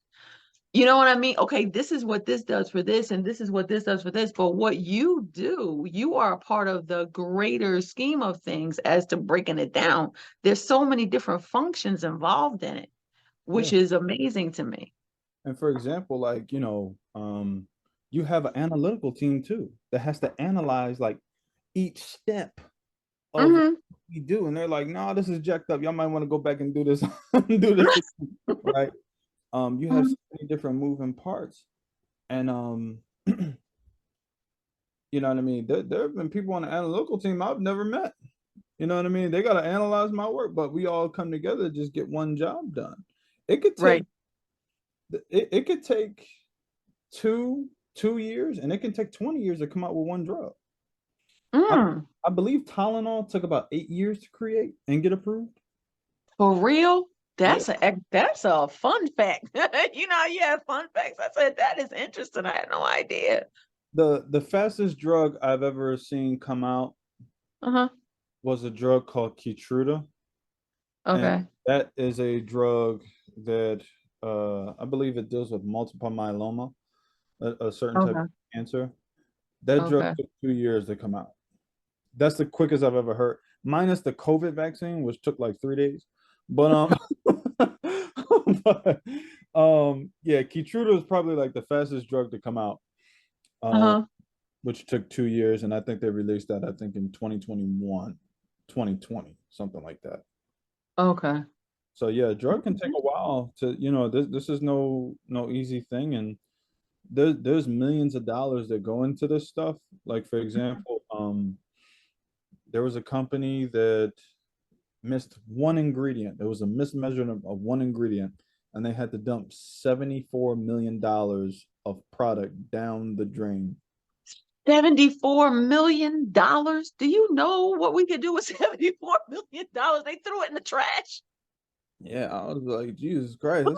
[SPEAKER 2] You know what I mean? Okay, this is what this does for this, and this is what this does for this. But what you do, you are a part of the greater scheme of things as to breaking it down. There's so many different functions involved in it,
[SPEAKER 3] yeah.
[SPEAKER 2] which is amazing to me.
[SPEAKER 3] And for example, like you have an analytical team too that has to analyze like each step of what
[SPEAKER 2] Hmm.
[SPEAKER 3] we do, and they're like, "No, this is jacked up. Y'all might want to go back and do this, do this, right?" You have so many different moving parts, and you know what I mean. There have been people on the analytical team I've never met. You know what I mean? They got to analyze my work, but we all come together to just get one job done. It could take
[SPEAKER 2] Right.
[SPEAKER 3] it could take two years, and it can take 20 years to come out with one drug. I,
[SPEAKER 2] Mm.
[SPEAKER 3] I believe Tylenol took about 8 years to create and get approved.
[SPEAKER 2] For real?
[SPEAKER 3] Yeah.
[SPEAKER 2] That's a fun fact. Yeah, fun facts. I said that is interesting. I had no idea.
[SPEAKER 3] The fastest drug I've ever seen come out
[SPEAKER 2] Uh-huh.
[SPEAKER 3] was a drug called Keytruda, and
[SPEAKER 2] Okay.
[SPEAKER 3] that is a drug that I believe it deals with multiple myeloma, a certain type of
[SPEAKER 2] Okay.
[SPEAKER 3] cancer. That drug
[SPEAKER 2] Okay.
[SPEAKER 3] took 2 years to come out. That's the quickest I've ever heard, minus the COVID vaccine, which took like 3 days. But but, yeah, Keytruda is probably like the fastest drug to come out, um,
[SPEAKER 2] Uh-huh.
[SPEAKER 3] which took 2 years, and I think they released that I think in 2021, 2020, something like that.
[SPEAKER 2] Okay.
[SPEAKER 3] So yeah, drug can take a while to, this is no easy thing, and there's millions of dollars that go into this stuff. Like for example, there was a company that missed one ingredient. There was a mismeasurement of one ingredient, and they had to dump $74 million of product down the drain.
[SPEAKER 2] $74 million? Do you know what we could do with $74 million? They threw it in the trash.
[SPEAKER 3] Yeah, I was like, Jesus Christ.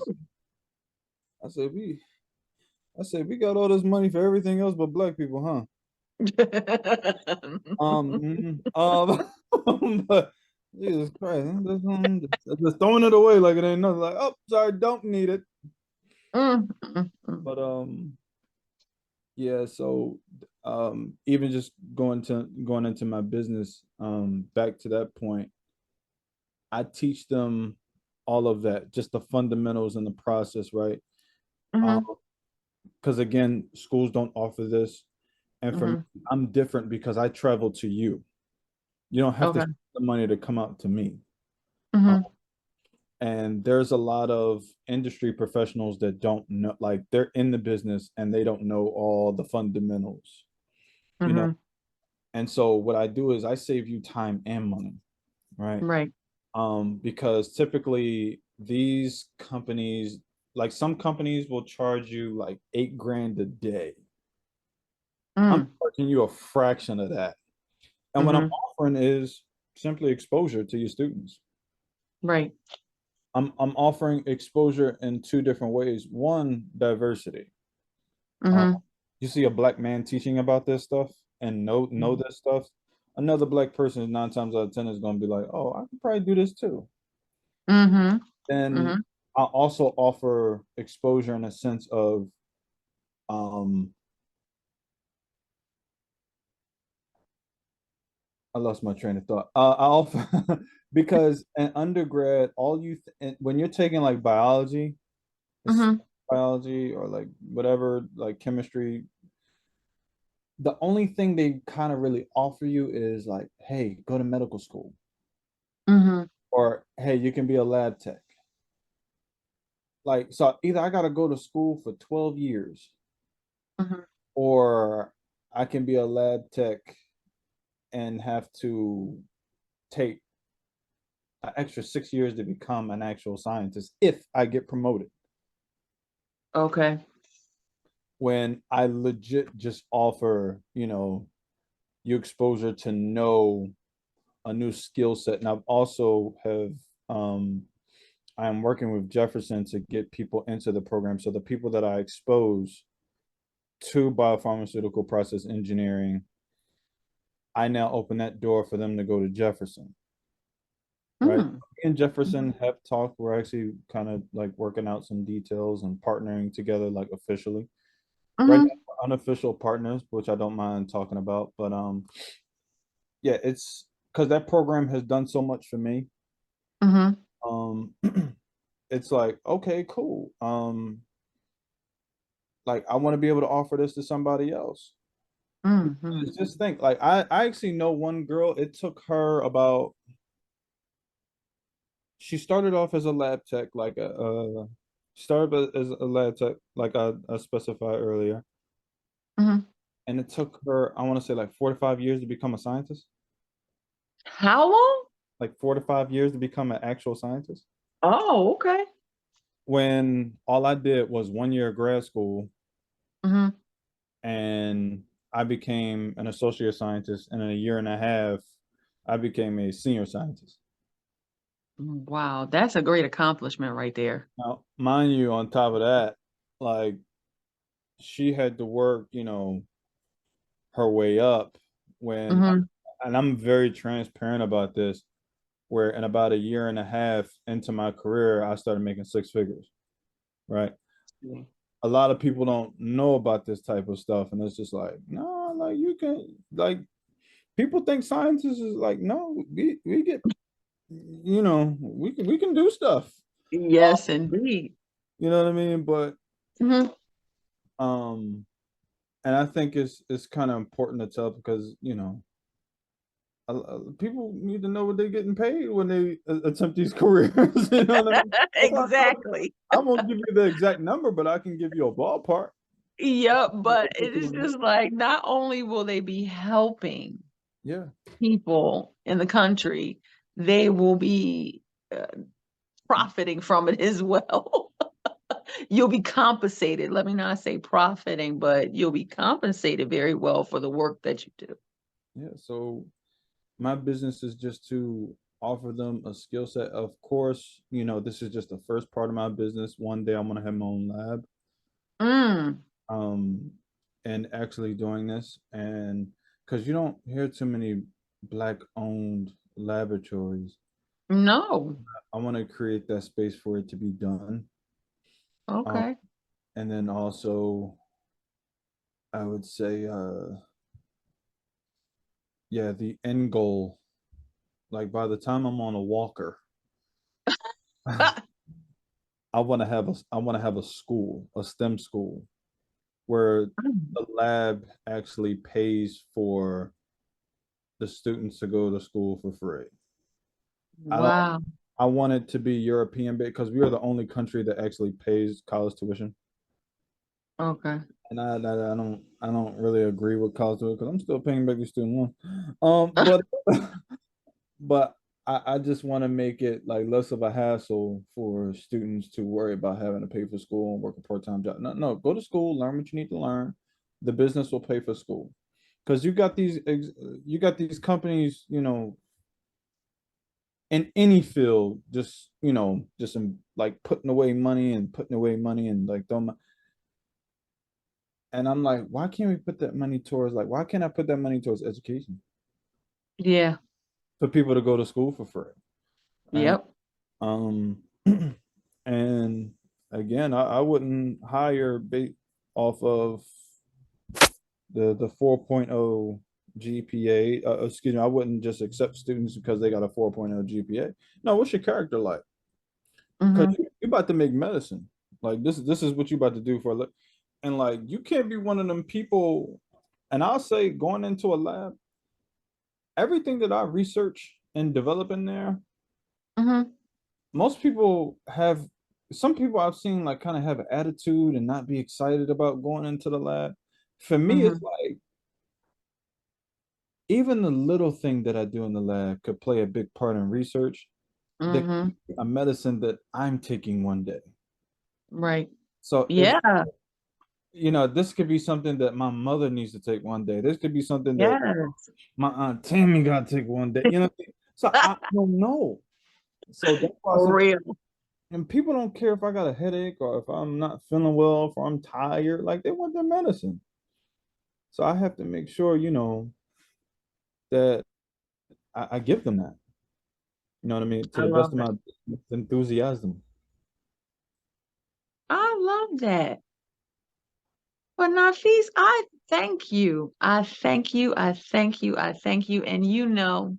[SPEAKER 3] I said, we I said, we got all this money for everything else but black people, huh? But Jesus Christ, just throwing it away like it ain't nothing. Like, oh, sorry, don't need it.
[SPEAKER 2] Mm, mm, mm.
[SPEAKER 3] But yeah. So even just going into my business, back to that point, I teach them all of that, just the fundamentals and the process, right? Um,
[SPEAKER 2] Mhm,
[SPEAKER 3] because again, schools don't offer this, and for me,
[SPEAKER 2] mhm.
[SPEAKER 3] I'm different because I travel to you. You don't have to
[SPEAKER 2] Okay.
[SPEAKER 3] spend the money to come out to me. Uh,
[SPEAKER 2] Mm-hmm.
[SPEAKER 3] and there's a lot of industry professionals that don't know, like they're in the business and they don't know all the fundamentals, you know.
[SPEAKER 2] Mm-hmm.
[SPEAKER 3] And so what I do is I save you time and money, right?
[SPEAKER 2] Right.
[SPEAKER 3] Because typically these companies, like some companies will charge you like 8 grand a day. I'm
[SPEAKER 2] Mm.
[SPEAKER 3] charging you a fraction of that. And what I'm
[SPEAKER 2] Mm-hmm.
[SPEAKER 3] offering is simply exposure to your students.
[SPEAKER 2] Right.
[SPEAKER 3] I'm offering exposure in two different ways. One, diversity. Uh,
[SPEAKER 2] Mm-hmm.
[SPEAKER 3] you see a black man teaching about this stuff and know this stuff. Another black person is 9 times out of 10 is going to be like, oh, I can probably do this too.
[SPEAKER 2] Mm-hmm.
[SPEAKER 3] And
[SPEAKER 2] Mm-hmm.
[SPEAKER 3] I also offer exposure in a sense of um I lost my train of thought. I offer because in undergrad, when you're taking like biology, it's
[SPEAKER 2] Mm-hmm.
[SPEAKER 3] biology or like whatever, like chemistry, the only thing they kind of really offer you is like, hey, go to medical school,
[SPEAKER 2] Mm-hmm.
[SPEAKER 3] or hey, you can be a lab tech. Like, so either I got to go to school for 12 years,
[SPEAKER 2] Mm-hmm.
[SPEAKER 3] or I can be a lab tech and have to take an extra 6 years to become an actual scientist if I get promoted.
[SPEAKER 2] Okay.
[SPEAKER 3] When I legit just offer, you exposure to know a new skill set. And I've also have I'm working with Jefferson to get people into the program. So the people that I expose to biopharmaceutical process engineering, I now open that door for them to go to Jefferson. Right.
[SPEAKER 2] Mm.
[SPEAKER 3] Me and Jefferson have talked. We're actually kind of like working out some details and partnering together like officially. Right now,
[SPEAKER 2] Mm-hmm.
[SPEAKER 3] we're unofficial partners, which I don't mind talking about. But yeah, it's because that program has done so much for me.
[SPEAKER 2] Mm-hmm.
[SPEAKER 3] Um, it's like, okay, cool. Like I want to be able to offer this to somebody else.
[SPEAKER 2] Mm-hmm.
[SPEAKER 3] Just think, like I actually know one girl, it took her about she started off as a lab tech, like started as a lab tech, like I specified earlier.
[SPEAKER 2] Mm-hmm.
[SPEAKER 3] And it took her, I want to say like 4 to 5 years to become a scientist.
[SPEAKER 2] How long?
[SPEAKER 3] Like 4 to 5 years to become an actual scientist.
[SPEAKER 2] Oh, okay.
[SPEAKER 3] When all I did was 1 year of grad school
[SPEAKER 2] Mm-hmm.
[SPEAKER 3] and I became an associate scientist, and in a year and a half, I became a senior scientist.
[SPEAKER 2] Wow, that's a great accomplishment right there.
[SPEAKER 3] Now, mind you, on top of that, like she had to work, her way up when,
[SPEAKER 2] Mm-hmm.
[SPEAKER 3] and I'm very transparent about this, where in about a year and a half into my career, I started making six figures, right? A lot of people don't know about this type of stuff, and it's just like, no, like you can, like, people think scientists is like, no, we get, we can do stuff,
[SPEAKER 2] Yes, indeed.
[SPEAKER 3] you know what I mean? But
[SPEAKER 2] Mm-hmm.
[SPEAKER 3] um, and I think it's kind of important to tell because people need to know what they're getting paid when they attempt these careers. You know what I mean? That's why
[SPEAKER 2] Exactly.
[SPEAKER 3] I won't give you the exact number, but I can give you a ballpark.
[SPEAKER 2] Yep, but it is just like not only will they be helping
[SPEAKER 3] Yeah,
[SPEAKER 2] people in the country, they will be uh, profiting from it as well. You'll be compensated. Let me not say profiting, but you'll be compensated very well for the work that you do.
[SPEAKER 3] yeah. So my business is just to offer them a skill set. Of course, this is just the first part of my business. One day I'm gonna have my own lab,
[SPEAKER 2] Mm,
[SPEAKER 3] um, and actually doing this, and because you don't hear too many black-owned laboratories,
[SPEAKER 2] no.
[SPEAKER 3] I want to create that space for it to be done. Um,
[SPEAKER 2] Okay.
[SPEAKER 3] and then also, I would say, yeah, the end goal. Like by the time I'm on a walker, I want to have a school, a STEM school, where
[SPEAKER 2] Mm,
[SPEAKER 3] the lab actually pays for the students to go to school for free. I don't.
[SPEAKER 2] Wow.
[SPEAKER 3] I want it to be European based because we are the only country that actually pays college tuition.
[SPEAKER 2] Okay.
[SPEAKER 3] And I don't really agree with college tuition because I'm still paying back the student loan. But but I just want to make it like less of a hassle for students to worry about having to pay for school and work a part-time job. No, no, go to school, learn what you need to learn. The business will pay for school. Because you got these companies, in any field, just just in, like putting away money and like don't. And I'm like, why can't we put that money towards like why can't I put that money towards education
[SPEAKER 2] Yeah.
[SPEAKER 3] for people to go to school for free? And
[SPEAKER 2] Yep.
[SPEAKER 3] um and again, I wouldn't hire bait off of the 4.0 GPA. Excuse me, I wouldn't just accept students because they got a 4.0 GPA. No, what's your character like? Because
[SPEAKER 2] Mm-hmm.
[SPEAKER 3] you're about to make medicine. Like this is what you're about to do for a living. And like you can't be one of them people. And I'll say going into a lab, everything that I research and develop in there,
[SPEAKER 2] Mm-hmm.
[SPEAKER 3] most people have some people I've seen like kind of have an attitude and not be excited about going into the lab. For me,
[SPEAKER 2] Mm-hmm.
[SPEAKER 3] it's like even the little thing that I do in the lab could play a big part in research that
[SPEAKER 2] Mm-hmm.
[SPEAKER 3] a medicine that I'm taking one day.
[SPEAKER 2] Right.
[SPEAKER 3] So if
[SPEAKER 2] Yeah.
[SPEAKER 3] this could be something that my mother needs to take one day. This could be something that
[SPEAKER 2] Yes.
[SPEAKER 3] my aunt Tammy got to take one day. So I don't know. So that's why I
[SPEAKER 2] For
[SPEAKER 3] said,
[SPEAKER 2] real.
[SPEAKER 3] and people don't care if I got a headache or if I'm not feeling well, if I'm tired. Like they want their medicine. So I have to make sure, that I give them that. You know what I mean? To
[SPEAKER 2] I
[SPEAKER 3] the best
[SPEAKER 2] love
[SPEAKER 3] of
[SPEAKER 2] it.
[SPEAKER 3] my enthusiasm.
[SPEAKER 2] I love that. But Nafis, I thank you. I thank you. I thank you. I thank you. And you know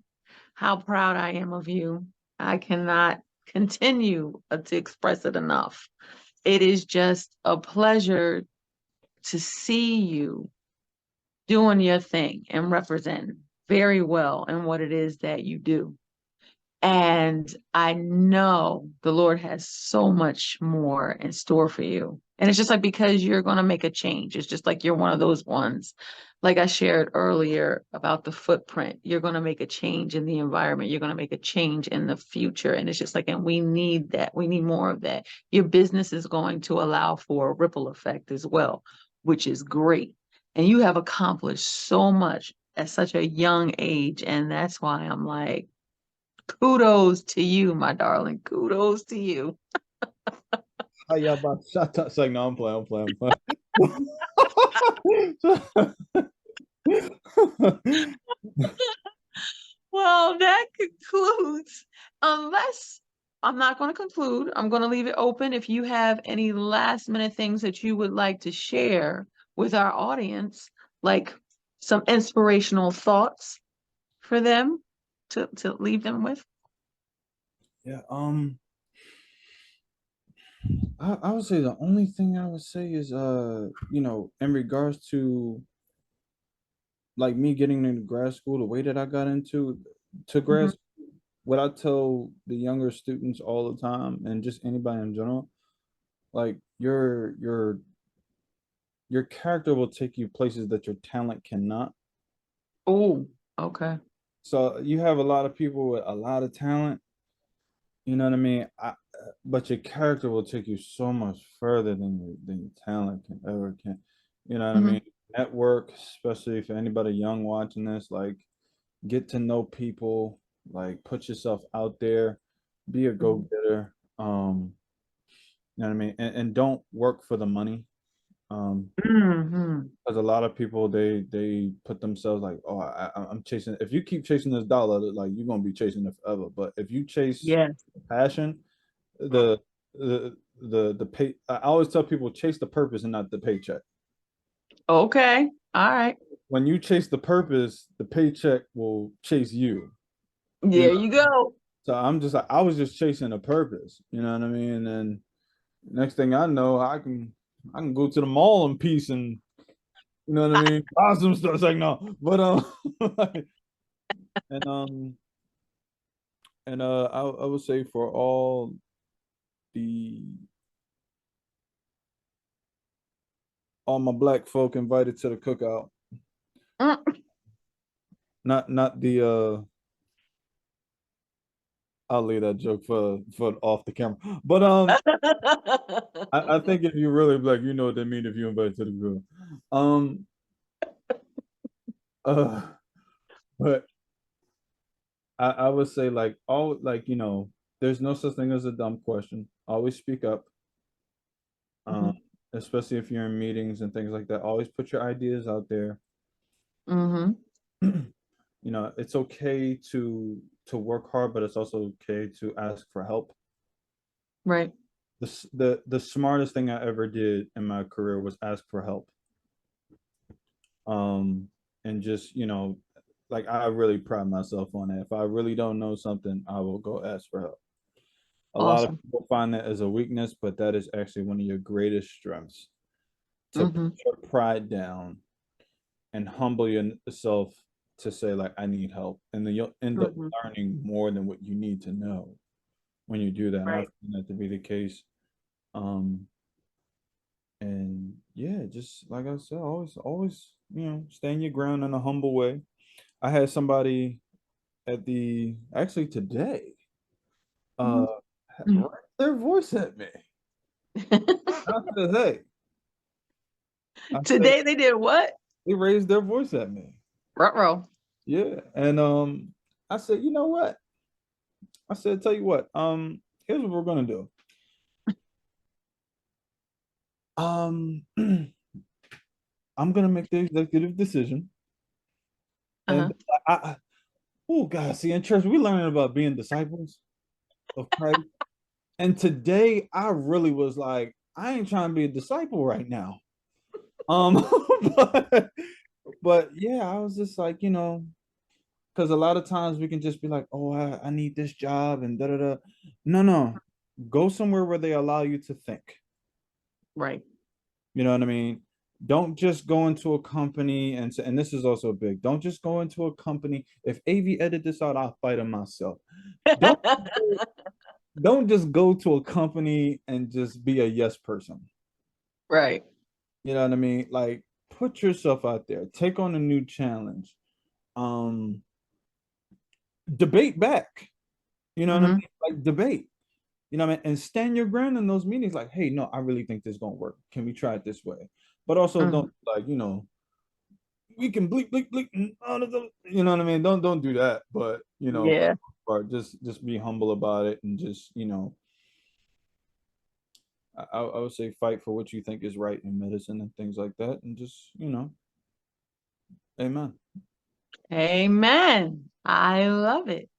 [SPEAKER 2] how proud I am of you. I cannot continue to express it enough. It is just a pleasure to see you doing your thing and representing very well in what it is that you do. And I know the Lord has so much more in store for you. And it's just like because you're going to make a change. It's just like you're one of those ones. Like I shared earlier about the footprint, you're going to make a change in the environment. You're going to make a change in the future. And it's just like, and we need that. We need more of that. Your business is going to allow for a ripple effect as well, which is great. And you have accomplished so much at such a young age. And that's why I'm like, kudos to you, my darling. Kudos to you.
[SPEAKER 3] How y'all about to shut up? It's like, no, I'm playing.
[SPEAKER 2] Well, that concludes, unless I'm not going to conclude, I'm going to leave it open. If you have any last minute things that you would like to share with our audience, like some inspirational thoughts for them to leave them with.
[SPEAKER 3] Yeah, I would say the only thing I would say is in regards to like me getting into grad school, the way that I got into to grad
[SPEAKER 2] Mhm.
[SPEAKER 3] school, what I tell the younger students all the time and just anybody in general, like your character will take you places that your talent cannot.
[SPEAKER 2] Oh, okay.
[SPEAKER 3] So you have a lot of people with a lot of talent, you know what I mean? But your character will take you so much further than your talent can ever can. You know what I
[SPEAKER 2] Hmm.
[SPEAKER 3] mean? Network, especially for anybody young watching this, like get to know people, like put yourself out there, be a go-getter. You know what I mean? And don't work for the money.
[SPEAKER 2] Hmm.
[SPEAKER 3] Because a lot of people they put themselves like, oh, I'm chasing. If you keep chasing this dollar, like you're gonna be chasing it forever. But if you chase
[SPEAKER 2] Yes.
[SPEAKER 3] passion, the pay. I always tell people chase the purpose and not the paycheck.
[SPEAKER 2] Okay. All right.
[SPEAKER 3] When you chase the purpose, the paycheck will chase you. You
[SPEAKER 2] There
[SPEAKER 3] know.
[SPEAKER 2] you go.
[SPEAKER 3] So I'm just like I was just chasing a purpose. You know what I mean? And next thing I know, I can go to the mall in peace and you know what I mean. Buy some stuff. It's like no, but And I would say for the all my black folk invited to the cookout.
[SPEAKER 2] Mm.
[SPEAKER 3] Not the I'll leave that joke for off the camera. But I think if you really black, you know what they mean if you invite to the group. Um uh but I would say like all like there's no such thing as a dumb question. Always speak up. Um
[SPEAKER 2] Mhm.
[SPEAKER 3] especially if you're in meetings and things like that. Always put your ideas out there.
[SPEAKER 2] Mhm.
[SPEAKER 3] It's okay to work hard, but it's also okay to ask for help.
[SPEAKER 2] Right.
[SPEAKER 3] The smartest thing I ever did in my career was ask for help. And just like I really pride myself on that. If I really don't know something, I will go ask for help. A lot of
[SPEAKER 2] Awesome.
[SPEAKER 3] people find that as a weakness, but that is actually one of your greatest strengths, to put
[SPEAKER 2] Mhm.
[SPEAKER 3] your pride down and humble yourself to say like I need help, and then you'll end up
[SPEAKER 2] Mhm.
[SPEAKER 3] learning more than what you need to know when you do that. And I
[SPEAKER 2] Right.
[SPEAKER 3] find that to be the case. Um, and yeah, just like I said, always, stand your ground in a humble way. I had somebody at the actually today, uh,
[SPEAKER 2] Mhm. Mhm.
[SPEAKER 3] raise their voice at me. I said, hey, I said
[SPEAKER 2] Today they did what?
[SPEAKER 3] they raised their voice at me.
[SPEAKER 2] Ruh-roh.
[SPEAKER 3] Yeah, and I said, you know what? I said, tell you what, here's what we're gonna do. Um, I'm gonna make the executive decision,
[SPEAKER 2] Uh-huh.
[SPEAKER 3] and oh God, see, in church we learning about being disciples of Christ, and today I really was like, I ain't trying to be a disciple right now. Um, but yeah, I was just like, because a lot of times we can just be like, oh, I need this job and da da da. No, go somewhere where they allow you to think.
[SPEAKER 2] Right.
[SPEAKER 3] You know what I mean? Don't just go into a company and say, and this is also big. Don't just go into a company. If AV edit this out, I'll fight him myself. Don't don't just go to a company and just be a yes person.
[SPEAKER 2] Right.
[SPEAKER 3] You know what I mean? Like put yourself out there. Take on a new challenge. Um, debate back. You know what I
[SPEAKER 2] Mhm.
[SPEAKER 3] mean? Like debate. You know what I mean? And stand your ground in those meetings. Like, hey, no, I really think this is gonna work. Can we try it this way? But also
[SPEAKER 2] Mhm.
[SPEAKER 3] don't like, we can bleep bleep bleep you know what I mean? Don't do that. But for the
[SPEAKER 2] Yeah.
[SPEAKER 3] most part, just be humble about it and just I would say fight for what you think is right in medicine and things like that, and just amen.
[SPEAKER 2] Amen. I love it.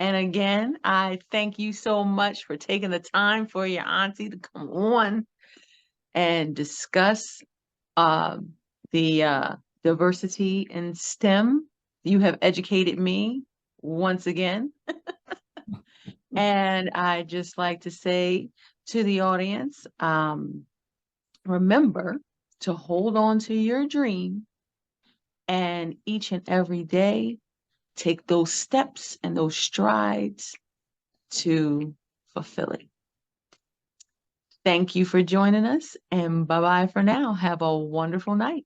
[SPEAKER 2] And again, I thank you so much for taking the time for your auntie to come on and discuss um, the diversity in STEM. You have educated me once again. And I just like to say to the audience, remember to hold on to your dream and each and every day take those steps and those strides to fulfill it. Thank you for joining us, and bye bye for now. Have a wonderful night.